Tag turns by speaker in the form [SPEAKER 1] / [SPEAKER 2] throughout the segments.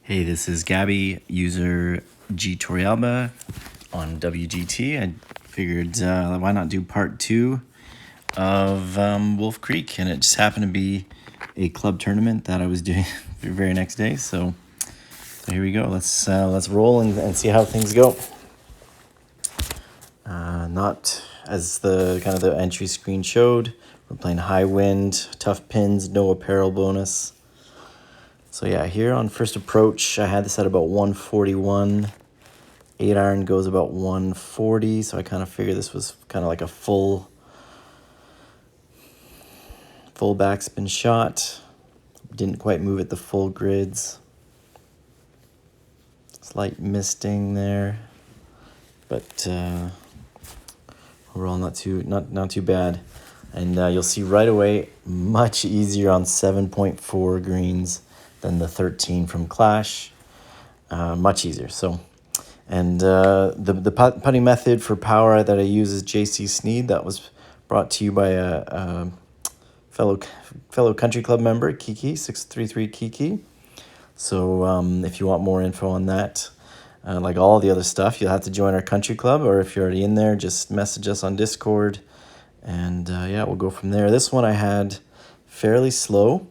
[SPEAKER 1] Hey, this is Gabby, user G Torrealba on WGT. I figured why not do part 2 of Wolf Creek, and it just happened to be a club tournament that I was doing the very next day. So here we go. Let's roll and see how things go. Not as the kind of the entry screen showed. We're playing high wind, tough pins, no apparel bonus. So yeah, here on first approach, I had this at about 141. 8 iron goes about 140, so I kind of figured this was kind of like a full backspin shot. Didn't quite move at the full grids. Slight misting there, but overall not too bad. And you'll see right away, much easier on 7.4 greens than the 13 from Clash. Much easier. So, and the putting method for power that I use is JC Sneed. That was brought to you by a fellow country club member, Kiki 633 Kiki. So if you want more info on that, like all the other stuff, you'll have to join our country club, or if you're already in there, just message us on Discord. And yeah, we'll go from there. This one I had fairly slow,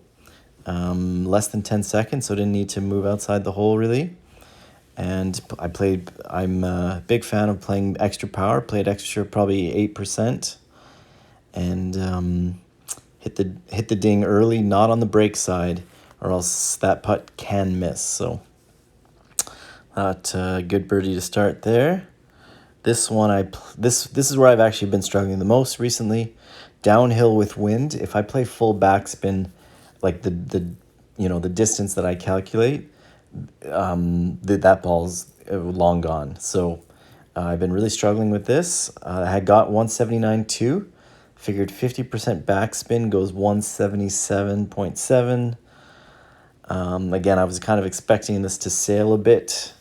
[SPEAKER 1] less than 10 seconds, so didn't need to move outside the hole really. And I'm a big fan of playing extra power, played extra probably 8%, and hit the ding early, not on the break side, or else that putt can miss. So that good birdie to start there. This one, this is where I've actually been struggling the most recently. Downhill with wind. If I play full backspin, like the distance that I calculate, that ball's long gone. So I've been really struggling with this. I had got 179.2. Figured 50% backspin goes 177.7. Again, I was kind of expecting this to sail a bit.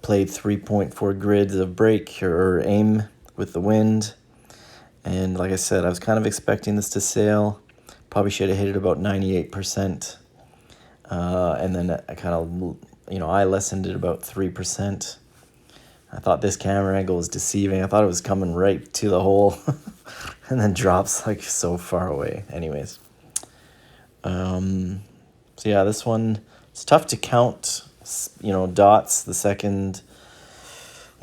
[SPEAKER 1] Played 3.4 grids of break or aim with the wind. And like I said, I was kind of expecting this to sail. Probably should have hit it about 98%. And then I kind of, I lessened it about 3%. I thought this camera angle was deceiving. I thought it was coming right to the hole and then drops like so far away. Anyways. So yeah, this one, it's tough to count, dots the second,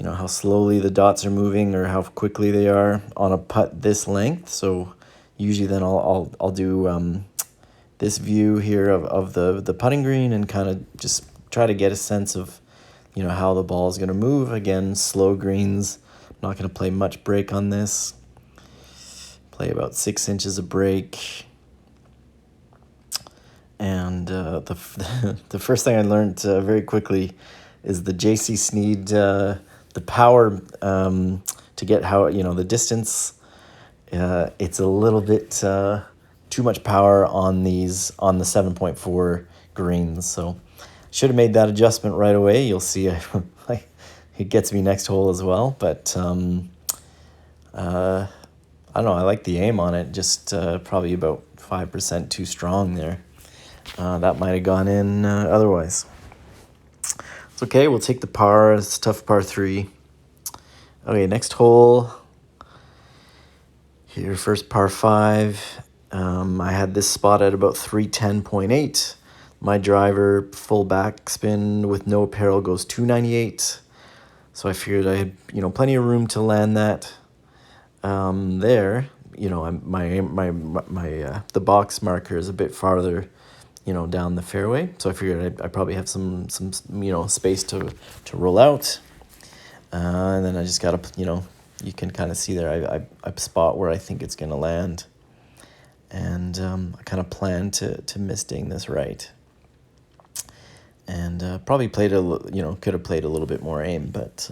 [SPEAKER 1] how slowly the dots are moving or how quickly they are on a putt this length. So usually then I'll do this view here of the putting green and kind of just try to get a sense of, how the ball is going to move. Again, slow greens. I'm not going to play much break on this. Play about 6 inches of break. And the first thing I learned very quickly is the JC Sneed, the power to get the distance. It's a little bit too much power on the 7.4 greens. So should have made that adjustment right away. You'll see it gets me next hole as well. But I don't know. I like the aim on it. Just probably about 5% too strong there. That might have gone in otherwise. It's okay. We'll take the par. It's a tough par 3. Okay, next hole. Here, first par 5. I had this spot at about 310.8. My driver, full backspin with no apparel, goes 298. So I figured I had, plenty of room to land that there. The box marker is a bit farther, down the fairway. So I figured I probably have some space to roll out. And then I just got to, you can kind of see there, I spot where I think it's going to land. And I kind of plan to misding this right. And probably could have played a little bit more aim, but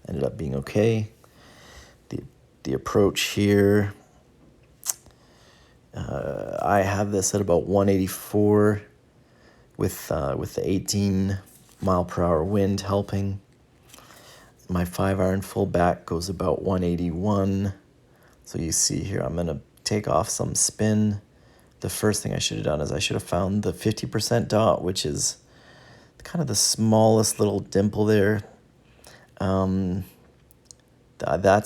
[SPEAKER 1] ended up being okay. The approach here, I have this at about 184 with the 18 mile per hour wind helping. My 5 iron full back goes about 181. So you see here, I'm going to take off some spin. The first thing I should have done is I should have found the 50% dot, which is kind of the smallest little dimple there. That's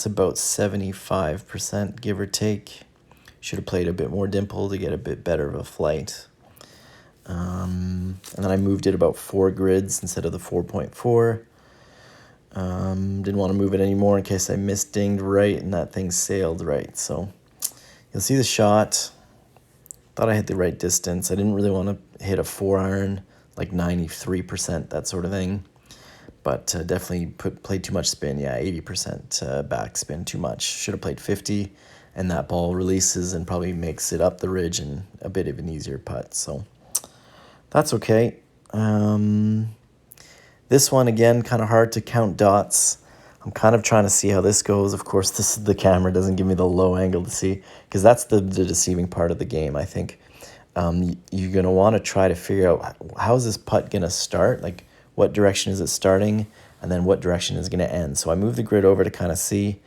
[SPEAKER 1] about 75%, give or take. Should have played a bit more dimple to get a bit better of a flight. And then I moved it about 4 grids instead of the 4.4. Didn't want to move it anymore in case I misdinged right and that thing sailed right. So you'll see the shot. Thought I hit the right distance. I didn't really want to hit a 4-iron, like 93%, that sort of thing. But definitely played too much spin. Yeah, 80% backspin, too much. Should have played 50, and that ball releases and probably makes it up the ridge and a bit of an easier putt. So that's okay. This one, again, kind of hard to count dots. I'm kind of trying to see how this goes. Of course, the camera doesn't give me the low angle to see, because that's the deceiving part of the game, I think. You're going to want to try to figure out, how's this putt going to start? Like, what direction is it starting? And then what direction is it going to end? So I move the grid over to kind of see,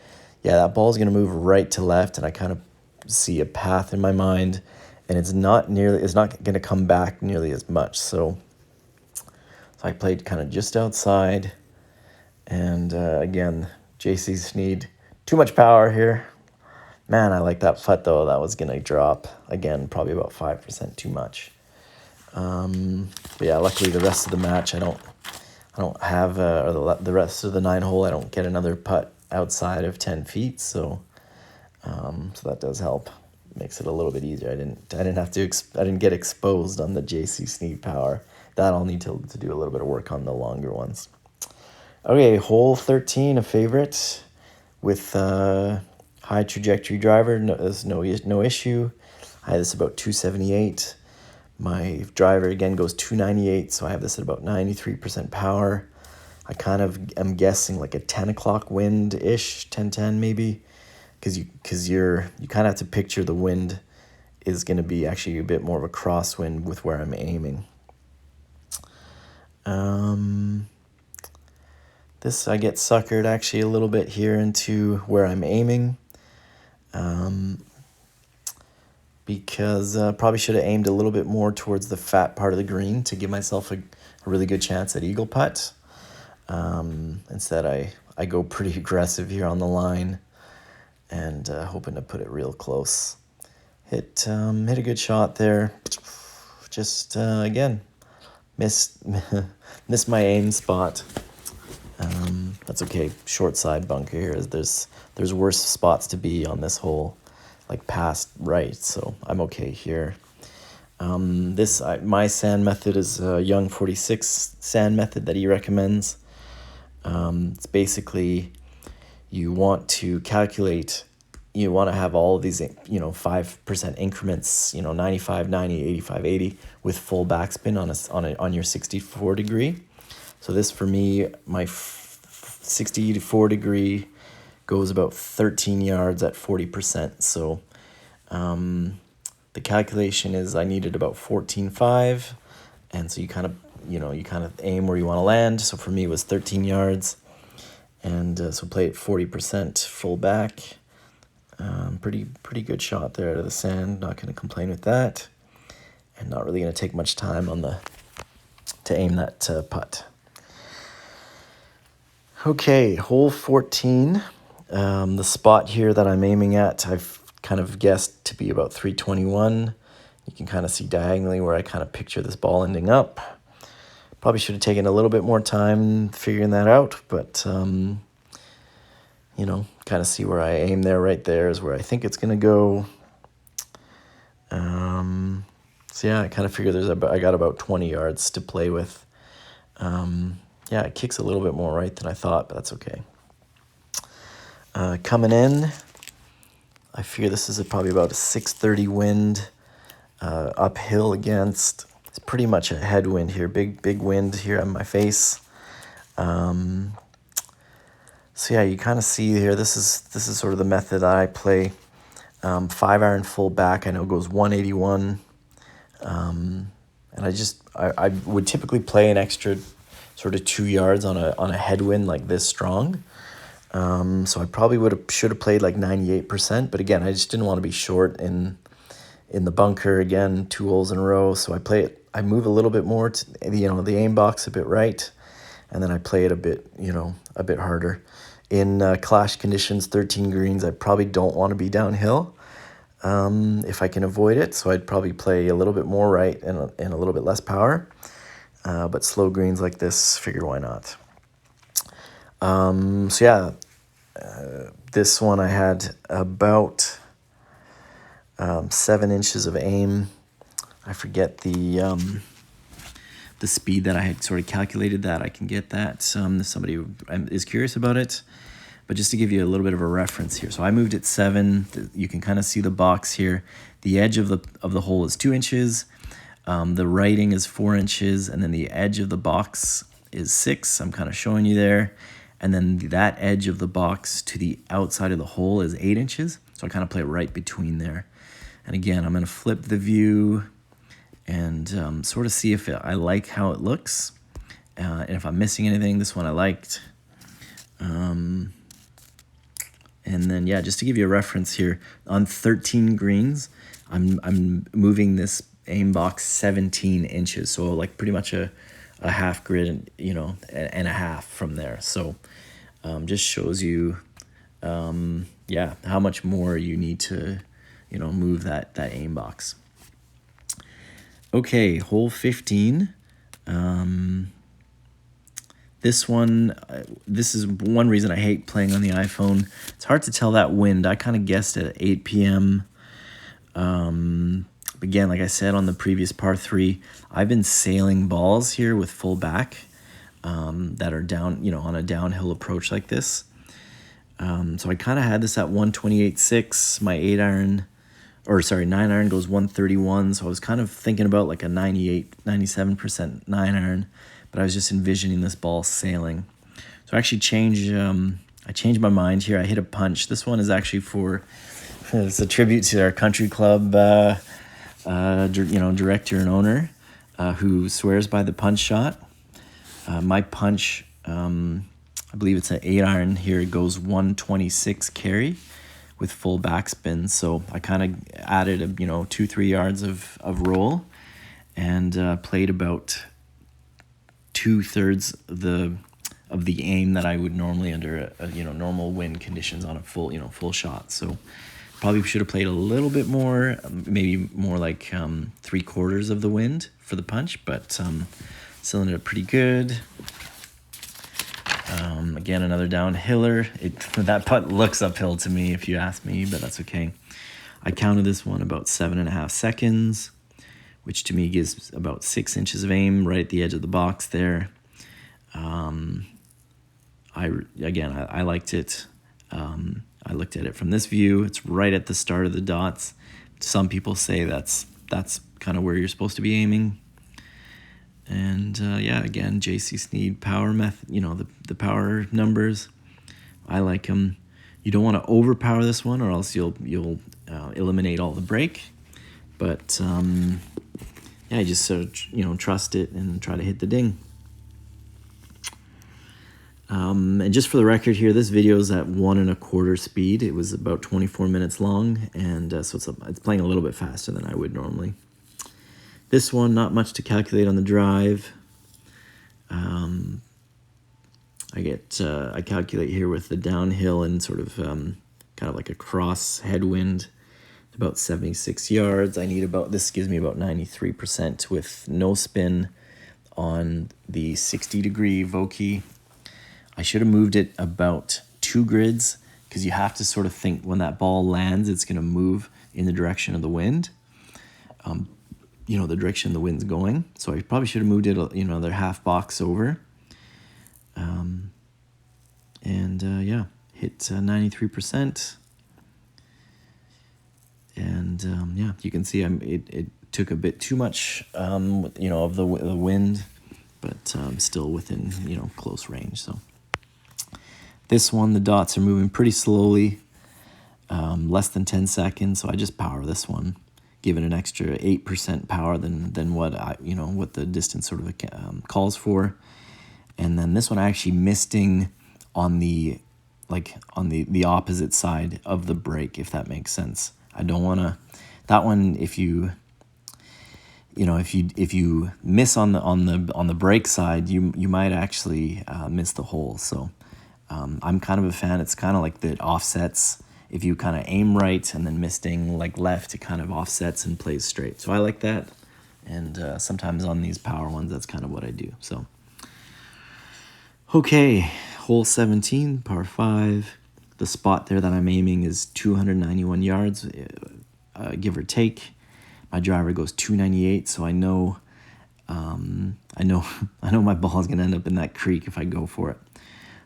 [SPEAKER 1] yeah, that ball is going to move right to left, and I kind of see a path in my mind, and it's not going to come back nearly as much. So I played kind of just outside, and again, JC Sneed, too much power here. Man, I like that putt though. That was going to drop again, probably about 5% too much. But yeah, luckily the rest of the match, I don't have, or the rest of the 9-hole, I don't get another putt outside of 10 feet. So that does help. Makes it a little bit easier. I didn't get exposed on the JC Sneed power. That I'll need to do a little bit of work on the longer ones. Okay, hole 13, a favorite with high trajectory driver. There's no issue. I had this about 278. My driver, again, goes 298, so I have this at about 93% power. I kind of am guessing like a 10 o'clock wind-ish, 10 maybe, because you kind of have to picture the wind is going to be actually a bit more of a crosswind with where I'm aiming. This, I get suckered actually a little bit here into where I'm aiming. Because probably should have aimed a little bit more towards the fat part of the green to give myself a really good chance at eagle putt. Instead, I go pretty aggressive here on the line and hoping to put it real close. Hit a good shot there. Just, again, missed my aim spot. That's okay. Short side bunker here. There's worse spots to be on this hole, like past right, so I'm okay here. My sand method is Young 46 sand method that he recommends. It's basically, you want to have all of these 5% increments, 95, 90, 85, 80 with full backspin on your 64 degree. So this, for me, my 64 degree goes about 13 yards at 40%. So the calculation is I needed about 14.5, and so you kind of aim where you want to land. So for me, it was 13 yards, and so play at 40% full back. Pretty good shot there out of the sand. Not going to complain with that, and not really going to take much time to aim that putt. Okay, hole 14. The spot here that I'm aiming at, I've kind of guessed to be about 321. You can kind of see diagonally where I kind of picture this ball ending up. Probably should have taken a little bit more time figuring that out, but kind of see where I aim there. Right there is where I think it's going to go. So yeah, I kind of figure I got about 20 yards to play with. Yeah, it kicks a little bit more right than I thought, but that's okay. Coming in, I figure this is probably about a 630 wind, uphill against. It's pretty much a headwind here, big wind here on my face. So yeah, you kind of see here. This is sort of the method that I play. 5-iron full back, I know goes 181, and I would typically play an extra sort of 2 yards on a headwind like this strong. So I probably should have played like 98%, but again, I just didn't want to be short in the bunker again, 2 holes in a row. So I I move a little bit more to the aim box a bit right, and then I play it a bit a bit harder. In clash conditions, 13 greens, I probably don't want to be downhill if I can avoid it. So I'd probably play a little bit more right and a little bit less power. But slow greens like this, figure why not. So yeah, this one I had about 7 inches of aim. I forget the speed that I had sort of calculated that. I can get that if somebody is curious about it. But just to give you a little bit of a reference here. So I moved at 7. You can kind of see the box here. The edge of the hole is 2 inches. The writing is 4 inches. And then the edge of the box is 6. I'm kind of showing you there. And then that edge of the box to the outside of the hole is 8 inches. So I kind of play right between there. And again, I'm going to flip the view and sort of see if I like how it looks. And if I'm missing anything, this one I liked. And then, yeah, just to give you a reference here, on 13 greens, I'm moving this aim box 17 inches. So like pretty much a half grid, and a half from there. So just shows you, yeah, how much more you need to, move that aim box. Okay, hole 15. This one, this is one reason I hate playing on the iPhone. It's hard to tell that wind. I kind of guessed at 8 p.m. Again, like I said on the previous par 3, I've been sailing balls here with full back that are down, on a downhill approach like this. So I kind of had this at 128.6. My 9 iron goes 131. So I was kind of thinking about like a 97% 9 iron. But I was just envisioning this ball sailing. So I actually changed my mind here. I hit a punch. This one is actually it's a tribute to our country club, director and owner, who swears by the punch shot. My punch, I believe it's an 8 iron here. It goes 126 carry with full backspin. So I kind of added 2-3 yards of roll and played about 2/3 of the aim that I would normally under normal wind conditions on a full shot. So probably should have played a little bit more, maybe more like 3/4 of the wind for the punch, but still ended up pretty good. Again, another downhiller. That putt looks uphill to me, if you ask me, but that's okay. I counted this one about 7.5 seconds, which to me gives about 6 inches of aim right at the edge of the box there. I liked it. I looked at it from this view. It's right at the start of the dots. Some people say that's kind of where you're supposed to be aiming. And again, JC Sneed power method, the power numbers, I like them. You don't want to overpower this one, or else you'll eliminate all the break. But you just sort of trust it and try to hit the ding. And just for the record here, this video is at 1 1/4 speed. It was about 24 minutes long, and so it's playing a little bit faster than I would normally. This one, not much to calculate on the drive. I calculate here with the downhill and sort of kind of like a cross headwind, about 76 yards. This gives me about 93% with no spin on the 60-degree Vokey. I should have moved it about 2 grids, because you have to sort of think when that ball lands, it's going to move in the direction of the wind. The direction the wind's going. So I probably should have moved it, another half box over. Hit 93%. And you can see it took a bit too much, of the wind, but still within, close range. So this one, the dots are moving pretty slowly, less than 10 seconds. So I just power this one, give it an extra 8% power than what what the distance sort of calls for. And then this one I actually misting on the opposite side of the break, if that makes sense. I don't want to, that one, if you if you miss on the break side, you might actually miss the hole. So I'm kind of a fan. It's kind of like the offsets. If you kind of aim right and then misting like left, it kind of offsets and plays straight. So I like that. And sometimes on these power ones, that's kind of what I do. So, okay, hole 17, par 5. The spot there that I'm aiming is 291 yards, give or take. My driver goes 298, so I know I know my ball is going to end up in that creek if I go for it.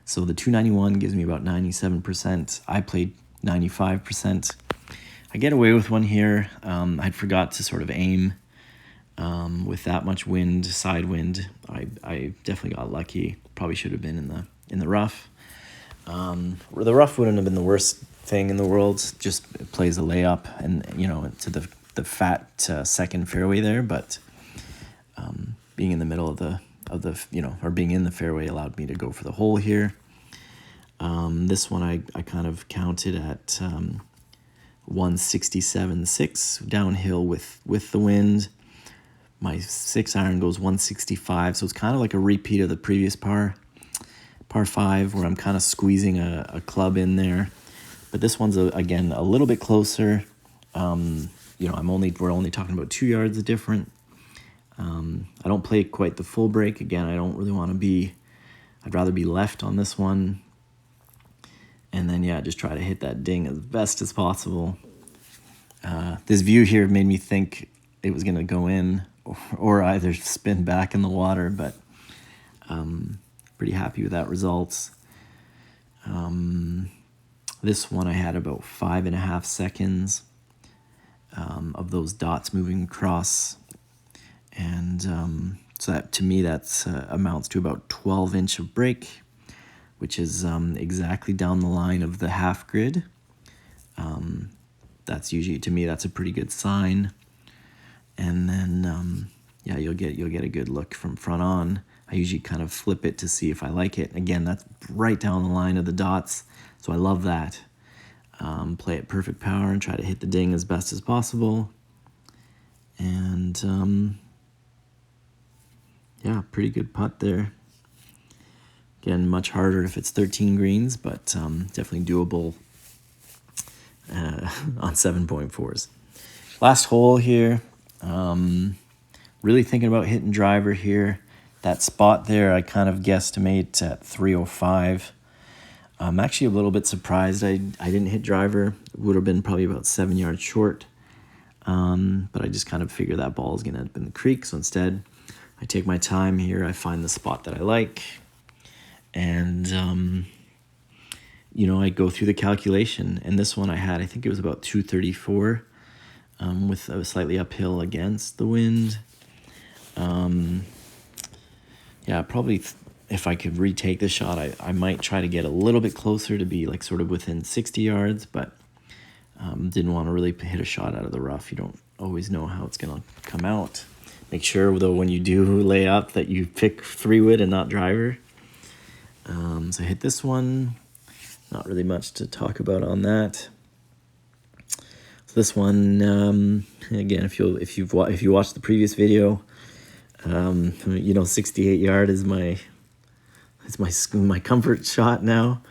[SPEAKER 1] So the 291 gives me about 97%. I played 95%. I get away with one here. I'd forgot to sort of aim with that much wind, side wind. I definitely got lucky. Probably should have been in the rough. The rough wouldn't have been the worst thing in the world. Just it plays a layup and to the fat second fairway there, but being in the middle of the or being in the fairway allowed me to go for the hole here. This one I kind of counted at 167.6 downhill with the wind. My 6-iron goes 165, so it's kind of like a repeat of the previous par 5 where I'm kind of squeezing a club in there. But this one's again a little bit closer. We're only talking about 2 yards different. I don't play quite the full break. Again, I don't really want to be. I'd rather be left on this one. And then just try to hit that ding as best as possible. This view here made me think it was gonna go in or either spin back in the water, but pretty happy with that result. This one I had about 5.5 seconds of those dots moving across, and so that to me that's amounts to about 12 inch of break, which is exactly down the line of the half grid. That's usually, to me, that's a pretty good sign. And then you'll get a good look from front on. I usually kind of flip it to see if I like it. Again, that's right down the line of the dots, so I love that. Play it perfect power and try to hit the ding as best as possible. And pretty good putt there. Again, much harder if it's 13 greens, but definitely doable on 7.4s. Last hole here. Really thinking about hitting driver here. That spot there, I kind of guesstimate at 305. I'm actually a little bit surprised I didn't hit driver. It would have been probably about 7 yards short. But I just kind of figure that ball is going to end up in the creek. So instead, I take my time here. I find the spot that I like. And, I go through the calculation. And this one I think it was about 234 with a slightly uphill against the wind. Probably if I could retake the shot, I might try to get a little bit closer to be like sort of within 60 yards, but didn't want to really hit a shot out of the rough. You don't always know how it's going to come out. Make sure, though, when you do lay up that you pick 3-wood and not driver. So I hit this one. Not really much to talk about on that. So this one, again, if you watched the previous video, 68 yard is my comfort shot now.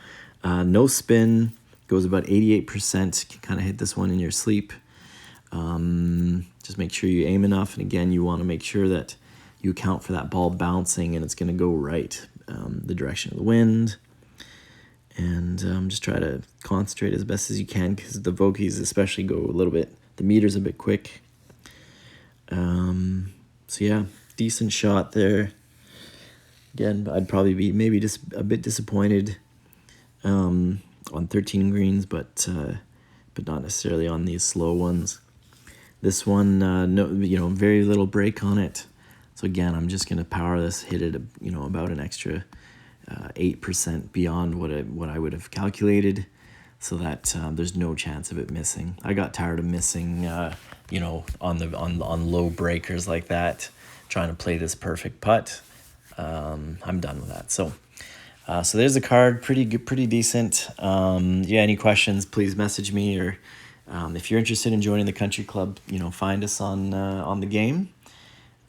[SPEAKER 1] No spin, goes about 88%. Can kind of hit this one in your sleep. Just make sure you aim enough, and again, you want to make sure that you account for that ball bouncing and it's going to go right, the direction of the wind. And just try to concentrate as best as you can, because the Vokies especially go a little bit, the meter's a bit quick. Decent shot there. Again, I'd probably be maybe just a bit disappointed on 13 greens, but not necessarily on these slow ones. This one, very little break on it. So again, I'm just gonna power this, hit it, about an extra 8% beyond what I would have calculated, so that there's no chance of it missing. I got tired of missing, on low breakers like that, trying to play this perfect putt. I'm done with that. So there's the card, pretty good, pretty decent. Any questions, please message me, or if you're interested in joining the country club, find us on the game.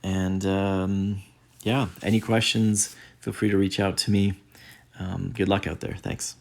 [SPEAKER 1] And yeah, any questions, feel free to reach out to me. Good luck out there. Thanks.